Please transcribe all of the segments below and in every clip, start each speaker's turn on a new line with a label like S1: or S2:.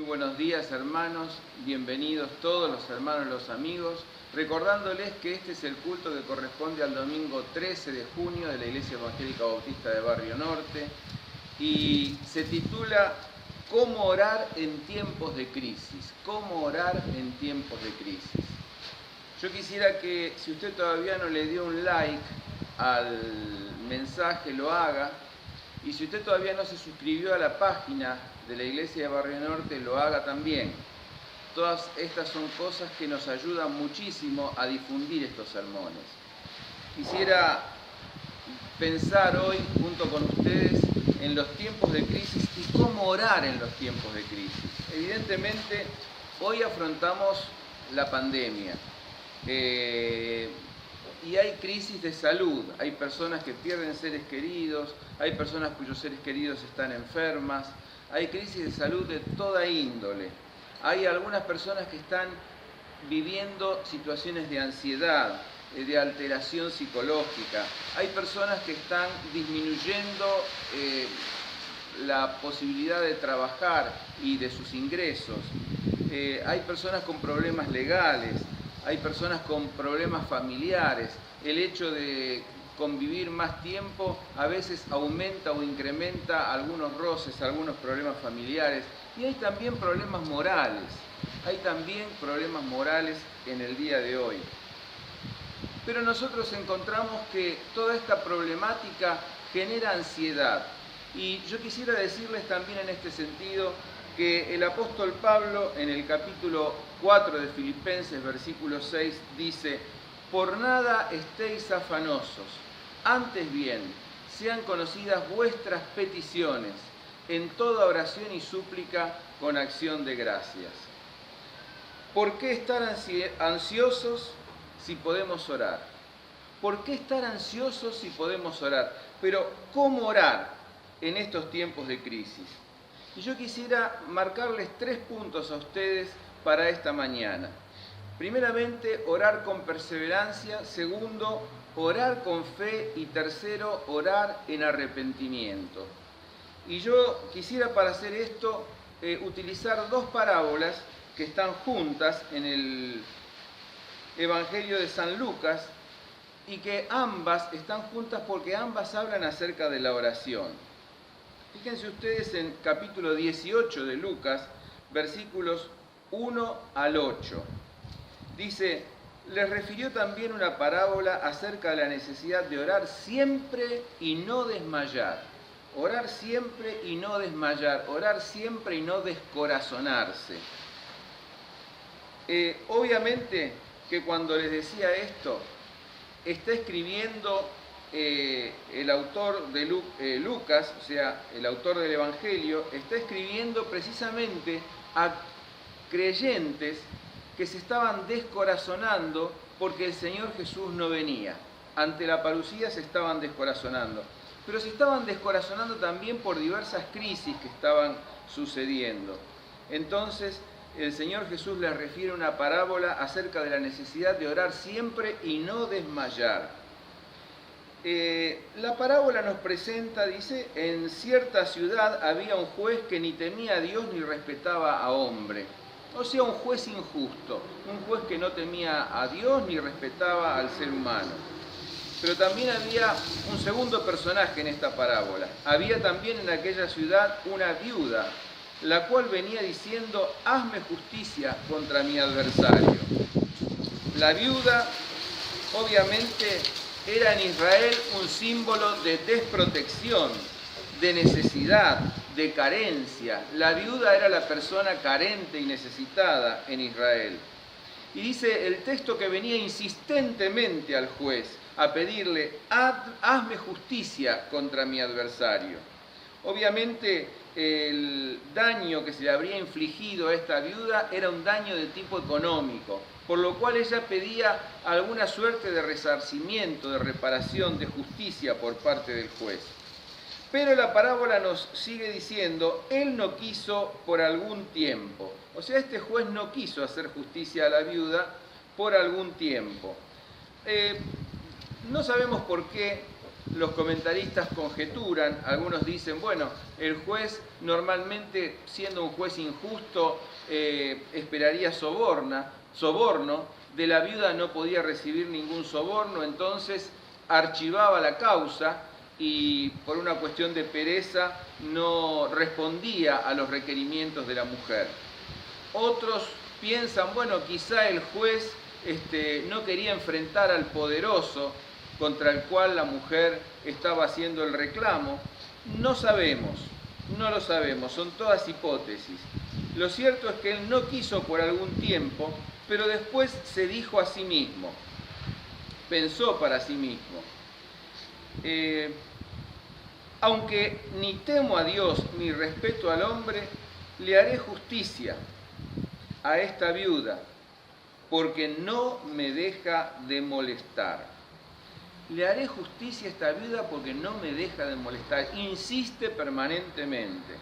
S1: buenos días, hermanos, bienvenidos todos los hermanos y los amigos, recordándoles que este es el culto que corresponde al domingo 13 de junio de la Iglesia Evangélica Bautista de Barrio Norte y se titula ¿Cómo orar en tiempos de crisis? ¿Cómo orar en tiempos de crisis? Yo quisiera que, si usted todavía no le dio un like al mensaje, lo haga. Y si usted todavía no se suscribió a la página de la Iglesia de Barrio Norte, lo haga también. Todas estas son cosas que nos ayudan muchísimo a difundir estos sermones. Quisiera pensar hoy, junto con ustedes, en los tiempos de crisis y cómo orar en los tiempos de crisis. Evidentemente, hoy afrontamos la pandemia. Y hay crisis de salud, hay personas que pierden seres queridos, hay personas cuyos seres queridos están enfermas, hay crisis de salud de toda índole. Hay algunas personas que están viviendo situaciones de ansiedad, de alteración psicológica. Hay personas que están disminuyendo la posibilidad de trabajar y de sus ingresos. Hay personas con problemas legales. Hay personas con problemas familiares. El hecho de convivir más tiempo a veces aumenta o incrementa algunos roces, algunos problemas familiares. Y hay también problemas morales. Hay también problemas morales en el día de hoy. Pero nosotros encontramos que toda esta problemática genera ansiedad. Y yo quisiera decirles también en este sentido que el apóstol Pablo en el capítulo 4 de Filipenses, versículo 6, dice: por nada estéis afanosos, antes bien, sean conocidas vuestras peticiones, en toda oración y súplica con acción de gracias. ¿Por qué estar ansiosos si podemos orar? ¿Por qué estar ansiosos si podemos orar? Pero, ¿cómo orar en estos tiempos de crisis? Y yo quisiera marcarles 3 puntos a ustedes para esta mañana. Primeramente, orar con perseverancia. Segundo, orar con fe. Y tercero, orar en arrepentimiento. Y yo quisiera para hacer esto utilizar 2 parábolas que están juntas en el Evangelio de San Lucas y que ambas están juntas porque ambas hablan acerca de la oración. Fíjense ustedes en capítulo 18 de Lucas, versículos 1 al 8. Dice: les refirió también una parábola acerca de la necesidad de orar siempre y no desmayar. Orar siempre y no desmayar. Orar siempre y no descorazonarse. Obviamente que cuando les decía esto, está escribiendo el autor de Lucas, o sea, el autor del Evangelio, está escribiendo precisamente a creyentes que se estaban descorazonando porque el Señor Jesús no venía. Ante la parucía se estaban descorazonando, pero se estaban descorazonando también por diversas crisis que estaban sucediendo. Entonces, el Señor Jesús les refiere una parábola acerca de la necesidad de orar siempre y no desmayar. La parábola nos presenta, dice: en cierta ciudad había un juez que ni temía a Dios ni respetaba a hombre. O sea, un juez injusto, un juez que no temía a Dios ni respetaba al ser humano. Pero también había un segundo personaje en esta parábola. Había también en aquella ciudad una viuda, la cual venía diciendo: hazme justicia contra mi adversario. La viuda, obviamente, era en Israel un símbolo de desprotección, de necesidad, de carencia. La viuda era la persona carente y necesitada en Israel. Y dice el texto que venía insistentemente al juez a pedirle: hazme justicia contra mi adversario. Obviamente el daño que se le habría infligido a esta viuda era un daño de tipo económico, por lo cual ella pedía alguna suerte de resarcimiento, de reparación, de justicia por parte del juez. Pero la parábola nos sigue diciendo: él no quiso por algún tiempo. O sea, este juez no quiso hacer justicia a la viuda por algún tiempo. No sabemos por qué los comentaristas conjeturan, algunos dicen, bueno, el juez normalmente, siendo un juez injusto, esperaría soborno, de la viuda no podía recibir ningún soborno, entonces archivaba la causa y por una cuestión de pereza no respondía a los requerimientos de la mujer. Otros piensan, bueno, quizá el juez no quería enfrentar al poderoso contra el cual la mujer estaba haciendo el reclamo. No sabemos, no lo sabemos, son todas hipótesis. Lo cierto es que él no quiso por algún tiempo, pero después se dijo a sí mismo, pensó para sí mismo, aunque ni temo a Dios ni respeto al hombre, le haré justicia a esta viuda, porque no me deja de molestar. Le haré justicia a esta viuda porque no me deja de molestar. Insiste permanentemente.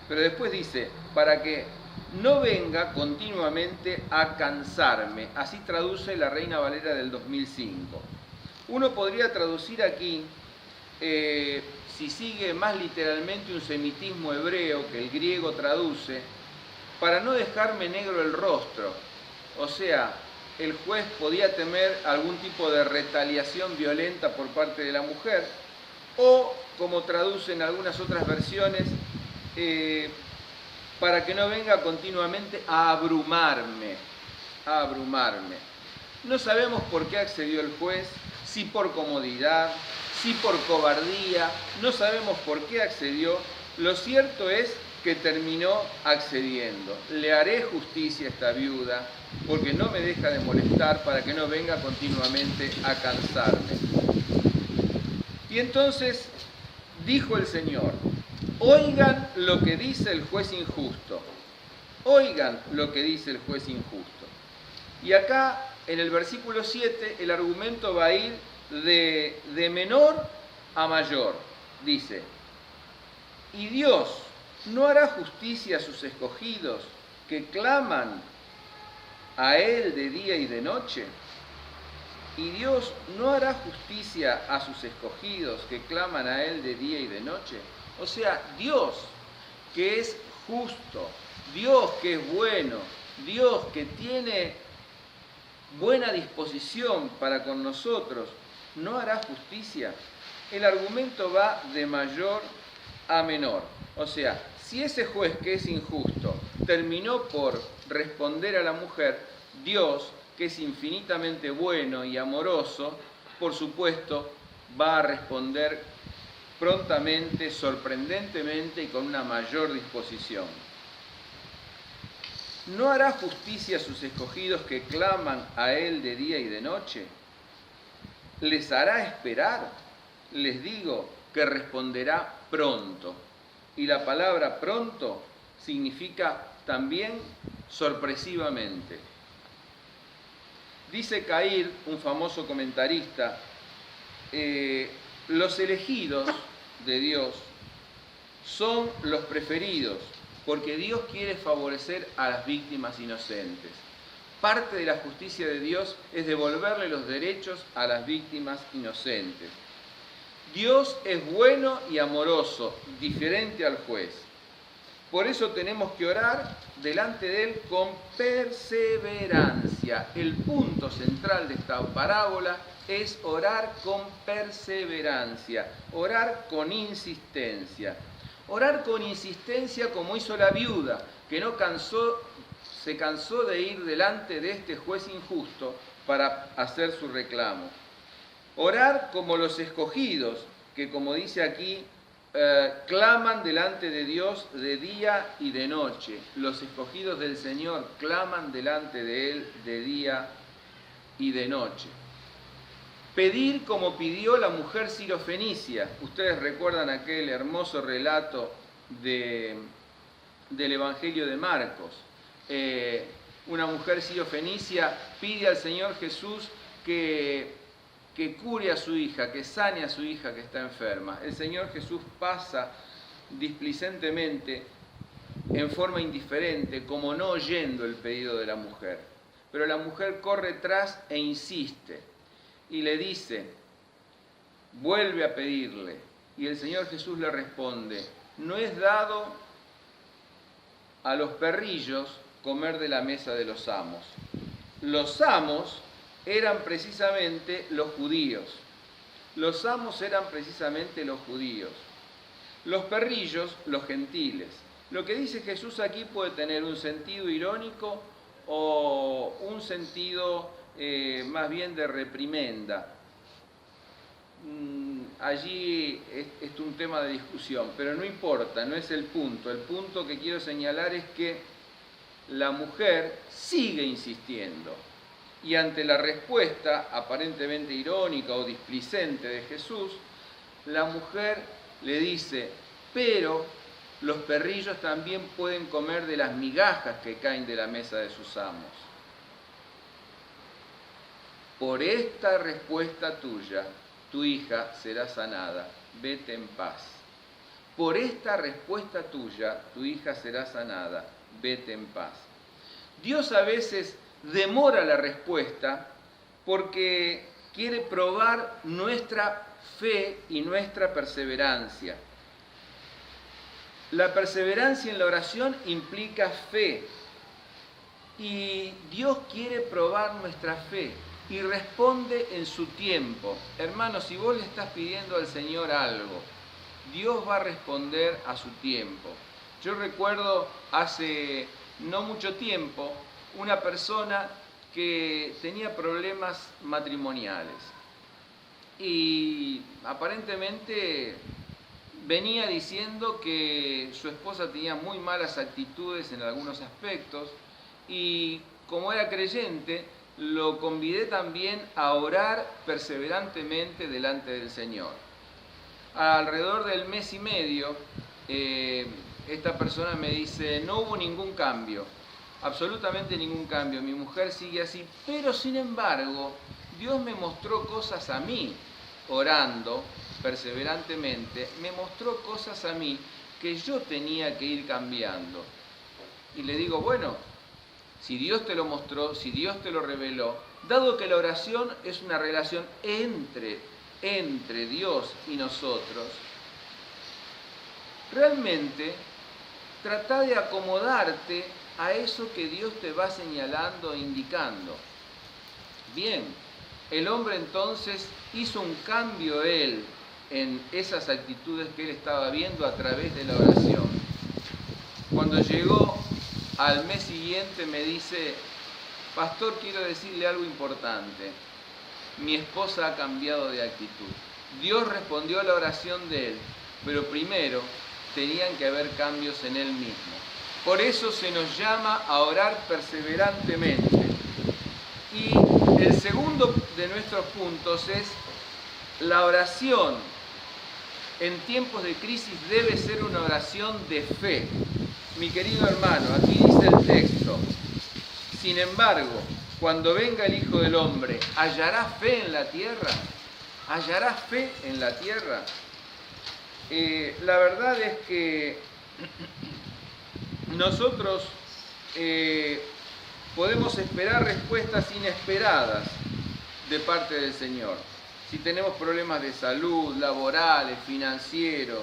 S1: Pero después dice, para que no venga continuamente a cansarme. Así traduce la Reina Valera del 2005. Uno podría traducir aquí, si sigue más literalmente un semitismo hebreo que el griego traduce, para no dejarme negro el rostro. O sea, el juez podía temer algún tipo de retaliación violenta por parte de la mujer, o, como traducen algunas otras versiones, para que no venga continuamente a abrumarme. No sabemos por qué accedió el juez, si por comodidad, si por cobardía, no sabemos por qué accedió. Lo cierto es que terminó accediendo. Le haré justicia a esta viuda, porque no me deja de molestar, para que no venga continuamente a cansarme. Y entonces dijo el Señor, oigan lo que dice el juez injusto, oigan lo que dice el juez injusto. Y acá, en el versículo 7, el argumento va a ir de menor a mayor. Dice, y Dios no hará justicia a sus escogidos que claman a Él de día y de noche. Y Dios no hará justicia a sus escogidos que claman a Él de día y de noche. O sea, Dios que es justo, Dios que es bueno, Dios que tiene buena disposición para con nosotros, ¿no hará justicia? El argumento va de mayor a menor. O sea, si ese juez que es injusto terminó por responder a la mujer, Dios, que es infinitamente bueno y amoroso, por supuesto, va a responder prontamente, sorprendentemente y con una mayor disposición. ¿No hará justicia a sus escogidos que claman a Él de día y de noche? ¿Les hará esperar? Les digo que responderá pronto. Y la palabra pronto significa también sorpresivamente. Dice Cair, un famoso comentarista, los elegidos de Dios son los preferidos, porque Dios quiere favorecer a las víctimas inocentes. Parte de la justicia de Dios es devolverle los derechos a las víctimas inocentes. Dios es bueno y amoroso, diferente al juez. Por eso tenemos que orar delante de Él con perseverancia. El punto central de esta parábola es orar con perseverancia, orar con insistencia. Orar con insistencia como hizo la viuda, que se cansó de ir delante de este juez injusto para hacer su reclamo. Orar como los escogidos, que como dice aquí, claman delante de Dios de día y de noche. Los escogidos del Señor claman delante de Él de día y de noche. Pedir como pidió la mujer sirofenicia. Ustedes recuerdan aquel hermoso relato del Evangelio de Marcos. Una mujer sirofenicia pide al Señor Jesús que cure a su hija, que sane a su hija que está enferma. El Señor Jesús pasa displicentemente, en forma indiferente, como no oyendo el pedido de la mujer. Pero la mujer corre tras e insiste y le dice, vuelve a pedirle. Y el Señor Jesús le responde, no es dado a los perrillos comer de la mesa de los amos. Los amos eran precisamente los judíos. Los amos eran precisamente los judíos. Los perrillos, los gentiles. Lo que dice Jesús aquí puede tener un sentido irónico o un sentido más bien de reprimenda. Allí es un tema de discusión, pero no importa, no es el punto. El punto que quiero señalar es que la mujer sigue insistiendo y ante la respuesta aparentemente irónica o displicente de Jesús, la mujer le dice, pero los perrillos también pueden comer de las migajas que caen de la mesa de sus amos. Por esta respuesta tuya, tu hija será sanada, vete en paz. Por esta respuesta tuya, tu hija será sanada, vete en paz. Dios a veces demora la respuesta porque quiere probar nuestra fe y nuestra perseverancia. La perseverancia en la oración implica fe y Dios quiere probar nuestra fe y responde en su tiempo. Hermanos, si vos le estás pidiendo al Señor algo, Dios va a responder a su tiempo. Yo recuerdo hace no mucho tiempo una persona que tenía problemas matrimoniales y aparentemente venía diciendo que su esposa tenía muy malas actitudes en algunos aspectos y como era creyente lo convidé también a orar perseverantemente delante del Señor. Alrededor del mes y medio esta persona me dice, no hubo ningún cambio, absolutamente ningún cambio, mi mujer sigue así, pero sin embargo Dios me mostró cosas a mí, orando perseverantemente, me mostró cosas a mí que yo tenía que ir cambiando. Y le digo, bueno, si Dios te lo mostró, si Dios te lo reveló, dado que la oración es una relación entre Dios y nosotros, realmente trata de acomodarte a eso que Dios te va señalando e indicando. Bien, el hombre entonces hizo un cambio él en esas actitudes que él estaba viendo a través de la oración. Cuando llegó al mes siguiente me dice, pastor, quiero decirle algo importante. Mi esposa ha cambiado de actitud. Dios respondió a la oración de él, pero primero tenían que haber cambios en él mismo. Por eso se nos llama a orar perseverantemente. Y el segundo de nuestros puntos es la oración en tiempos de crisis debe ser una oración de fe. Mi querido hermano, aquí dice el texto, sin embargo, cuando venga el Hijo del Hombre, ¿hallará fe en la tierra? ¿Hallará fe en la tierra? La verdad es que nosotros podemos esperar respuestas inesperadas de parte del Señor. Si tenemos problemas de salud, laborales, financieros,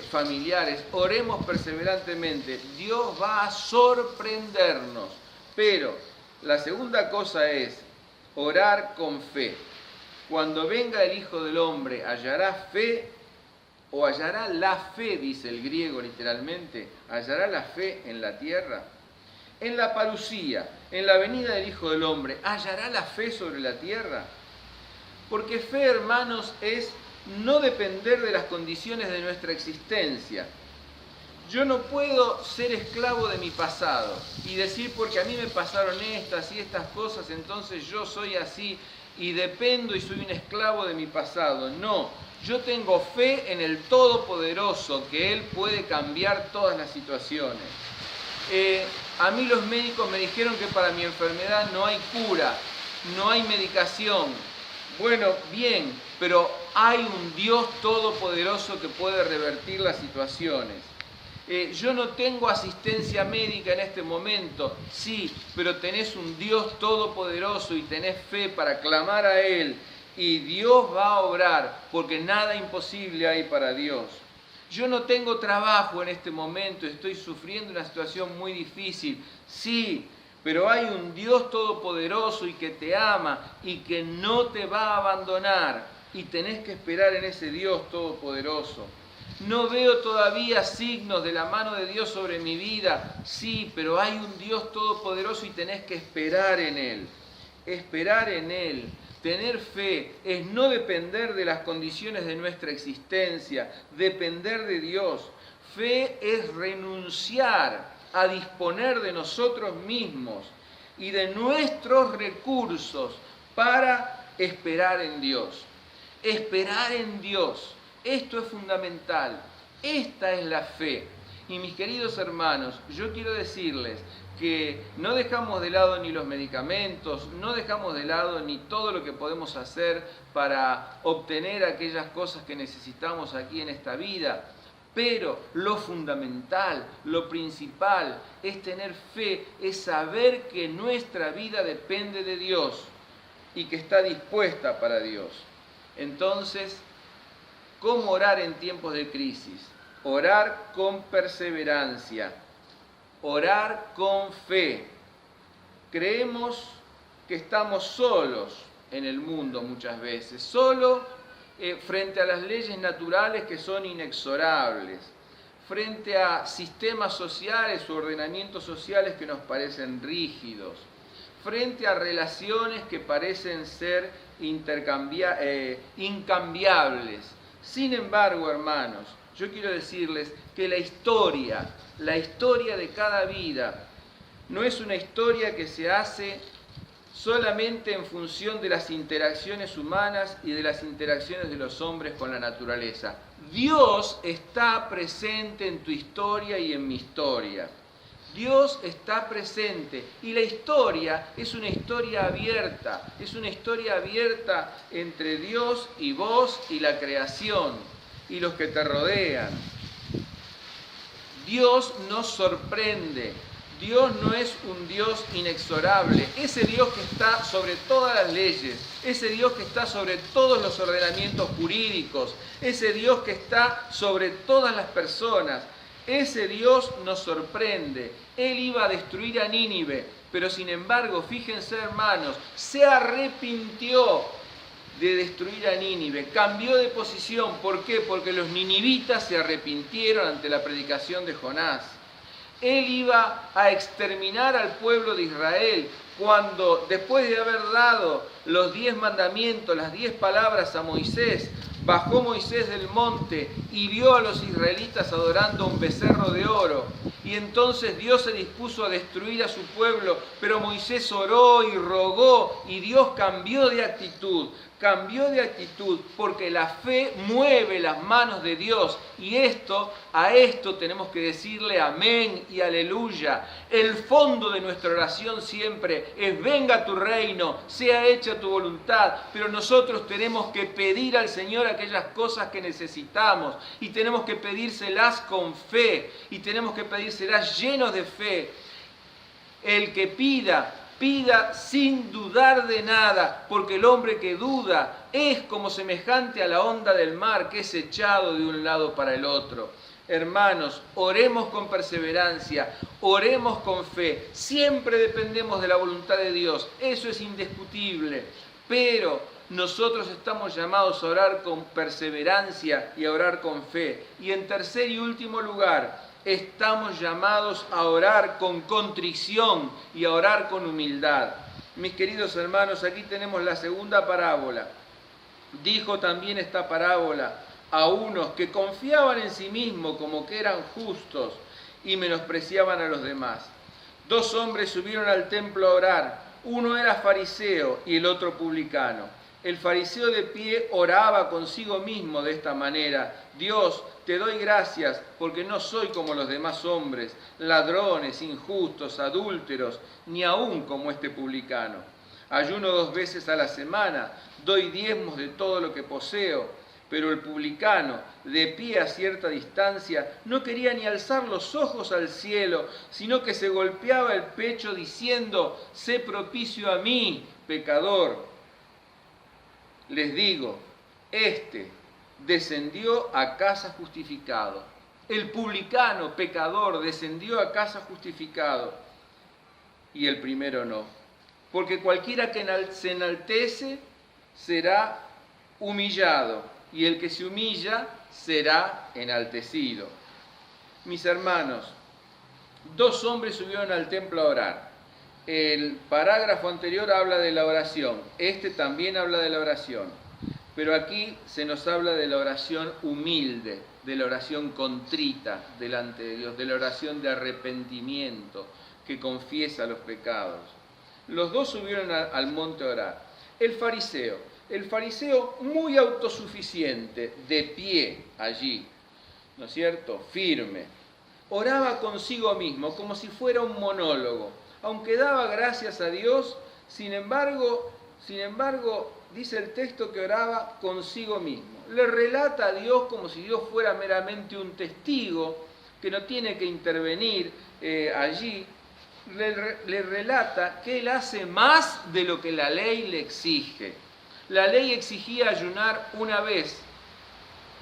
S1: familiares, oremos perseverantemente. Dios va a sorprendernos. Pero la segunda cosa es orar con fe. Cuando venga el Hijo del Hombre, ¿hallará fe? ¿O hallará la fe, dice el griego literalmente? ¿Hallará la fe en la tierra? En la parusía, en la venida del Hijo del Hombre, ¿hallará la fe sobre la tierra? Porque fe, hermanos, es no depender de las condiciones de nuestra existencia. Yo no puedo ser esclavo de mi pasado y decir porque a mí me pasaron estas y estas cosas, entonces yo soy así y dependo y soy un esclavo de mi pasado. No, yo tengo fe en el Todopoderoso, que Él puede cambiar todas las situaciones. A mí los médicos me dijeron que para mi enfermedad no hay cura, no hay medicación. Bueno, bien, pero hay un Dios todopoderoso que puede revertir las situaciones. Yo no tengo asistencia médica en este momento, sí, pero tenés un Dios todopoderoso y tenés fe para clamar a Él y Dios va a obrar, porque nada imposible hay para Dios. Yo no tengo trabajo en este momento, estoy sufriendo una situación muy difícil. Sí, pero hay un Dios todopoderoso y que te ama y que no te va a abandonar. Y tenés que esperar en ese Dios todopoderoso. No veo todavía signos de la mano de Dios sobre mi vida. Sí, pero hay un Dios todopoderoso y tenés que esperar en Él. Esperar en Él. Tener fe es no depender de las condiciones de nuestra existencia, depender de Dios. Fe es renunciar a disponer de nosotros mismos y de nuestros recursos para esperar en Dios. Esperar en Dios, esto es fundamental, esta es la fe. Y mis queridos hermanos, yo quiero decirles que no dejamos de lado ni los medicamentos, no dejamos de lado ni todo lo que podemos hacer para obtener aquellas cosas que necesitamos aquí en esta vida, pero lo fundamental, lo principal es tener fe, es saber que nuestra vida depende de Dios y que está dispuesta para Dios. Entonces, ¿cómo orar en tiempos de crisis? Orar con perseverancia. Orar con fe. Creemos que estamos solos en el mundo muchas veces, solo frente a las leyes naturales que son inexorables, frente a sistemas sociales o ordenamientos sociales que nos parecen rígidos, frente a relaciones que parecen ser incambiables. Sin embargo, hermanos, yo quiero decirles que la historia de cada vida no es una historia que se hace solamente en función de las interacciones humanas y de las interacciones de los hombres con la naturaleza. Dios está presente en tu historia y en mi historia. Dios está presente y la historia es una historia abierta, entre Dios y vos y la creación y los que te rodean. Dios nos sorprende, Dios no es un Dios inexorable, ese Dios que está sobre todas las leyes, ese Dios que está sobre todos los ordenamientos jurídicos, ese Dios que está sobre todas las personas. Ese Dios nos sorprende. Él iba a destruir a Nínive, pero sin embargo, fíjense hermanos, se arrepintió de destruir a Nínive, cambió de posición. ¿Por qué? Porque los ninivitas se arrepintieron ante la predicación de Jonás. Él iba a exterminar al pueblo de Israel cuando, después de haber dado los 10 mandamientos, las 10 palabras a Moisés, bajó Moisés del monte y vio a los israelitas adorando un becerro de oro. Y entonces Dios se dispuso a destruir a su pueblo, pero Moisés oró y rogó y Dios cambió de actitud porque la fe mueve las manos de Dios y a esto tenemos que decirle amén y aleluya. El fondo de nuestra oración siempre es: venga tu reino, sea hecha tu voluntad, pero nosotros tenemos que pedir al Señor aquellas cosas que necesitamos y tenemos que pedírselas con fe y tenemos que pedírselas llenos de fe. El que pida sin dudar de nada, porque el hombre que duda es como semejante a la onda del mar que es echado de un lado para el otro. Hermanos, oremos con perseverancia, oremos con fe, siempre dependemos de la voluntad de Dios, eso es indiscutible, pero nosotros estamos llamados a orar con perseverancia y a orar con fe. Y en tercer y último lugar, estamos llamados a orar con contrición y a orar con humildad. Mis queridos hermanos, aquí tenemos la segunda parábola. Dijo también esta parábola a unos que confiaban en sí mismos como que eran justos y menospreciaban a los demás. 2 hombres subieron al templo a orar. Uno era fariseo y el otro publicano. El fariseo de pie oraba consigo mismo de esta manera: Dios, te doy gracias porque no soy como los demás hombres, ladrones, injustos, adúlteros, ni aún como este publicano. Ayuno 2 veces a la semana, doy diezmos de todo lo que poseo. Pero el publicano, de pie a cierta distancia, no quería ni alzar los ojos al cielo, sino que se golpeaba el pecho diciendo: sé propicio a mí, pecador. les digo, este descendió a casa justificado. El publicano, pecador, descendió a casa justificado y el primero no. Porque cualquiera que se enaltece será humillado y el que se humilla será enaltecido. Mis hermanos, 2 hombres subieron al templo a orar. El parágrafo anterior habla de la oración, este también habla de la oración, pero aquí se nos habla de la oración humilde, de la oración contrita delante de Dios, de la oración de arrepentimiento que confiesa los pecados. Los 2 subieron al monte a orar. El fariseo muy autosuficiente, de pie allí, ¿no es cierto?, firme, oraba consigo mismo como si fuera un monólogo, aunque daba gracias a Dios, sin embargo, dice el texto que oraba consigo mismo. Le relata a Dios como si Dios fuera meramente un testigo que no tiene que intervenir allí. Le relata que él hace más de lo que la ley le exige. La ley exigía ayunar una vez,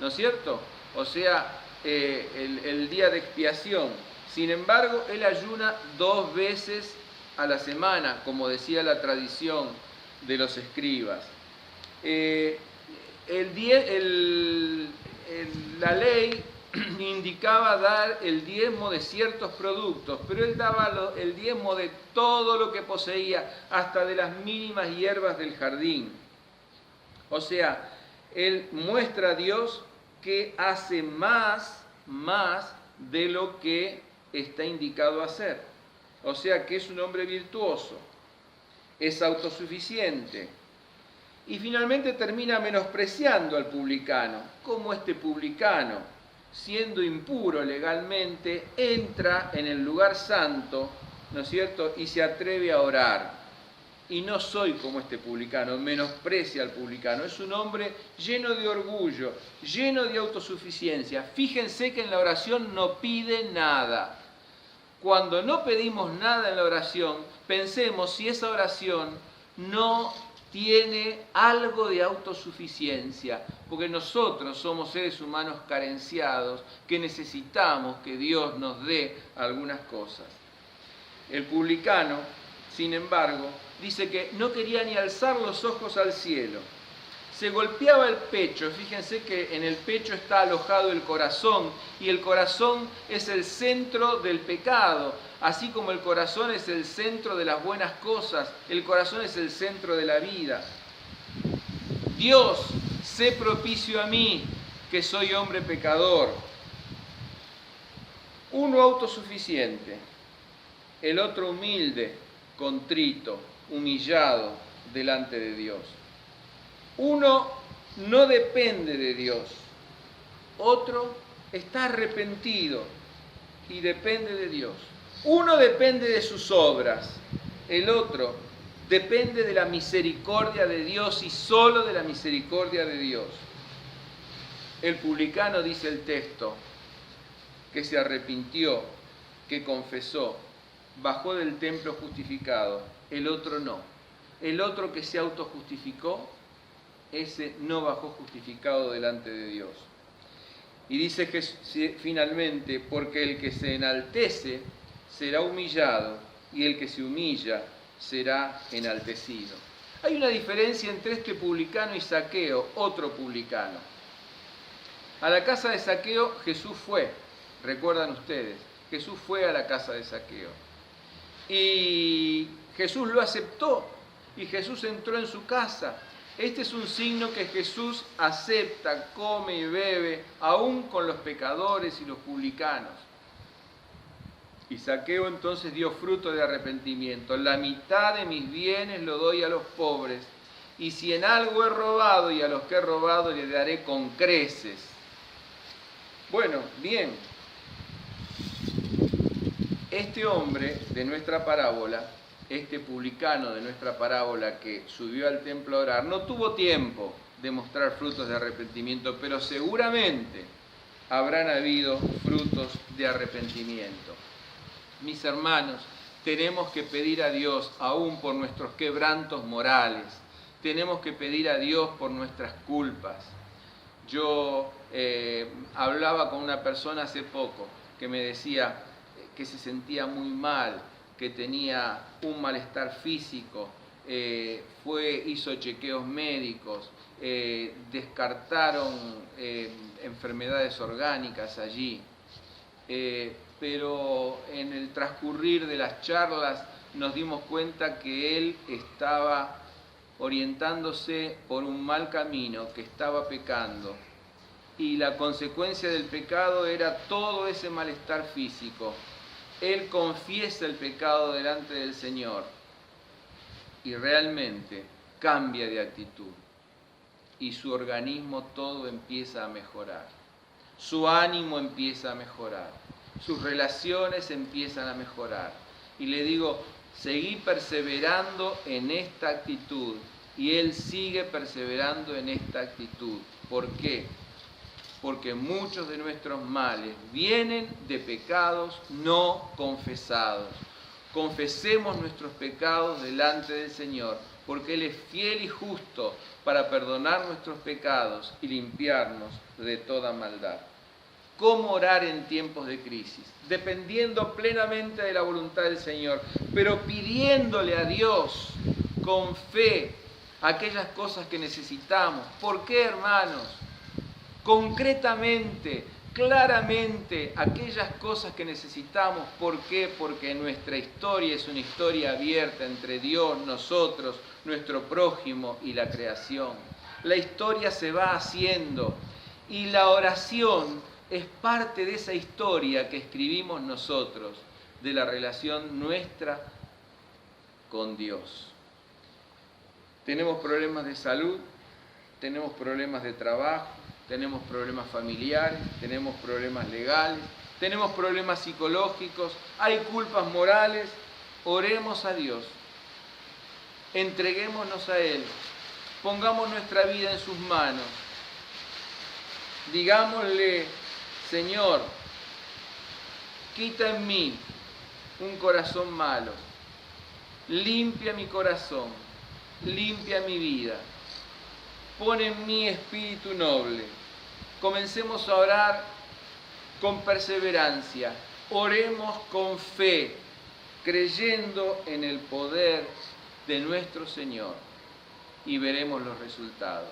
S1: ¿no es cierto? O sea, el día de expiación. Sin embargo, él ayuna 2 veces a la semana, como decía la tradición de los escribas. La ley indicaba dar el diezmo de ciertos productos, pero él daba el diezmo de todo lo que poseía, hasta de las mínimas hierbas del jardín. O sea, él muestra a Dios que hace más de lo que está indicado hacer. O sea que es un hombre virtuoso, es autosuficiente. Y finalmente termina menospreciando al publicano. Como este publicano, siendo impuro legalmente, entra en el lugar santo, ¿no es cierto?, y se atreve a orar. Y no soy como este publicano, menosprecia al publicano. Es un hombre lleno de orgullo, lleno de autosuficiencia. Fíjense que en la oración no pide nada. Cuando no pedimos nada en la oración, pensemos si esa oración no tiene algo de autosuficiencia, porque nosotros somos seres humanos carenciados que necesitamos que Dios nos dé algunas cosas. El publicano, sin embargo, dice que no quería ni alzar los ojos al cielo. Se golpeaba el pecho. Fíjense que en el pecho está alojado el corazón, y el corazón es el centro del pecado. Así como el corazón es el centro de las buenas cosas, el corazón es el centro de la vida. Dios, sé propicio a mí, que soy hombre pecador. Uno autosuficiente, el otro humilde, contrito, humillado delante de Dios. Uno no depende de Dios, otro está arrepentido y depende de Dios. Uno depende de sus obras, el otro depende de la misericordia de Dios y solo de la misericordia de Dios. El publicano, dice el texto, que se arrepintió, que confesó, bajó del templo justificado, el otro no. El otro que se autojustificó, ese no bajó justificado delante de Dios. Y dice que finalmente, porque el que se enaltece será humillado y el que se humilla será enaltecido. Hay una diferencia entre este publicano y Zaqueo, otro publicano. A la casa de Zaqueo Jesús fue, recuerdan ustedes, Jesús fue a la casa de Zaqueo. Y Jesús lo aceptó y Jesús entró en su casa. Este es un signo que Jesús acepta, come y bebe, aún con los pecadores y los publicanos. Y Zaqueo entonces dio fruto de arrepentimiento. La mitad de mis bienes lo doy a los pobres, y si en algo he robado, y a los que he robado le daré con creces. Bueno, bien. Este hombre de nuestra parábola, este publicano de nuestra parábola que subió al templo a orar, no tuvo tiempo de mostrar frutos de arrepentimiento, pero seguramente habrán habido frutos de arrepentimiento. Mis hermanos, tenemos que pedir a Dios, aún por nuestros quebrantos morales, tenemos que pedir a Dios por nuestras culpas. Yo hablaba con una persona hace poco que me decía que se sentía muy mal, que tenía un malestar físico, hizo chequeos médicos, descartaron enfermedades orgánicas allí, pero en el transcurrir de las charlas nos dimos cuenta que él estaba orientándose por un mal camino, que estaba pecando, y la consecuencia del pecado era todo ese malestar físico. Él confiesa el pecado delante del Señor y realmente cambia de actitud y su organismo todo empieza a mejorar, su ánimo empieza a mejorar, sus relaciones empiezan a mejorar. Y le digo, seguí perseverando en esta actitud, y él sigue perseverando en esta actitud. ¿Por qué? Porque muchos de nuestros males vienen de pecados no confesados. Confesemos nuestros pecados delante del Señor, porque Él es fiel y justo para perdonar nuestros pecados y limpiarnos de toda maldad. ¿Cómo orar en tiempos de crisis? Dependiendo plenamente de la voluntad del Señor, pero pidiéndole a Dios con fe aquellas cosas que necesitamos. ¿Por qué, hermanos? Concretamente, claramente, aquellas cosas que necesitamos. ¿Por qué? Porque nuestra historia es una historia abierta entre Dios, nosotros, nuestro prójimo y la creación. La historia se va haciendo y la oración es parte de esa historia que escribimos nosotros, de la relación nuestra con Dios. Tenemos problemas de salud, tenemos problemas de trabajo, tenemos problemas familiares, tenemos problemas legales, tenemos problemas psicológicos, hay culpas morales. Oremos a Dios, entreguémonos a Él, pongamos nuestra vida en sus manos, digámosle: Señor, quita en mí un corazón malo, limpia mi corazón, limpia mi vida, pon en mí espíritu noble. Comencemos a orar con perseverancia, oremos con fe, creyendo en el poder de nuestro Señor, y veremos los resultados.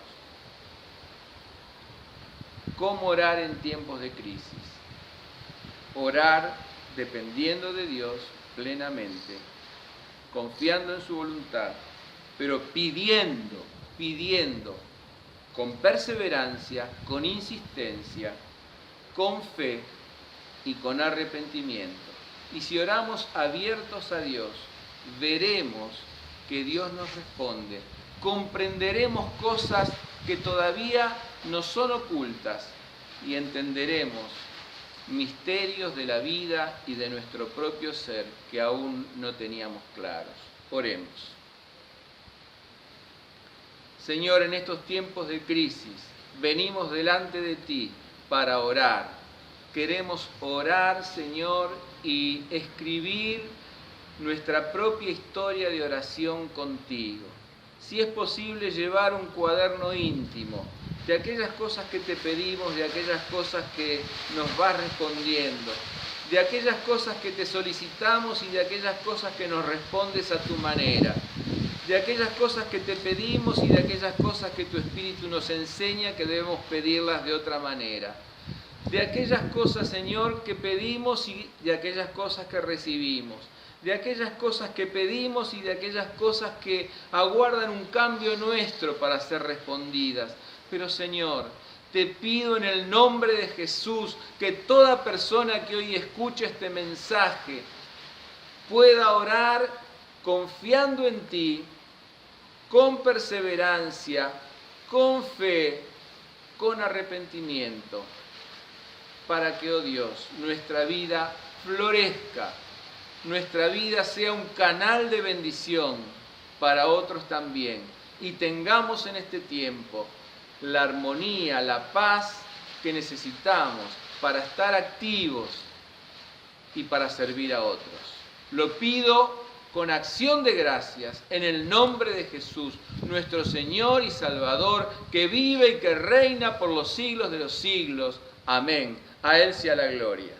S1: ¿Cómo orar en tiempos de crisis? Orar dependiendo de Dios plenamente, confiando en su voluntad, pero pidiendo con perseverancia, con insistencia, con fe y con arrepentimiento. Y si oramos abiertos a Dios, veremos que Dios nos responde, comprenderemos cosas que todavía nos son ocultas y entenderemos misterios de la vida y de nuestro propio ser que aún no teníamos claros. Oremos. Señor, en estos tiempos de crisis, venimos delante de ti para orar. Queremos orar, Señor, y escribir nuestra propia historia de oración contigo. Si es posible, llevar un cuaderno íntimo de aquellas cosas que te pedimos, de aquellas cosas que nos vas respondiendo, de aquellas cosas que te solicitamos y de aquellas cosas que nos respondes a tu manera, de aquellas cosas que te pedimos y de aquellas cosas que tu Espíritu nos enseña que debemos pedirlas de otra manera, de aquellas cosas, Señor, que pedimos y de aquellas cosas que recibimos, de aquellas cosas que pedimos y de aquellas cosas que aguardan un cambio nuestro para ser respondidas. Pero, Señor, te pido en el nombre de Jesús que toda persona que hoy escuche este mensaje pueda orar confiando en ti, con perseverancia, con fe, con arrepentimiento, para que, oh Dios, nuestra vida florezca, nuestra vida sea un canal de bendición para otros también, y tengamos en este tiempo la armonía, la paz que necesitamos para estar activos y para servir a otros. Lo pido con acción de gracias en el nombre de Jesús, nuestro Señor y Salvador, que vive y que reina por los siglos de los siglos. Amén. A Él sea la gloria.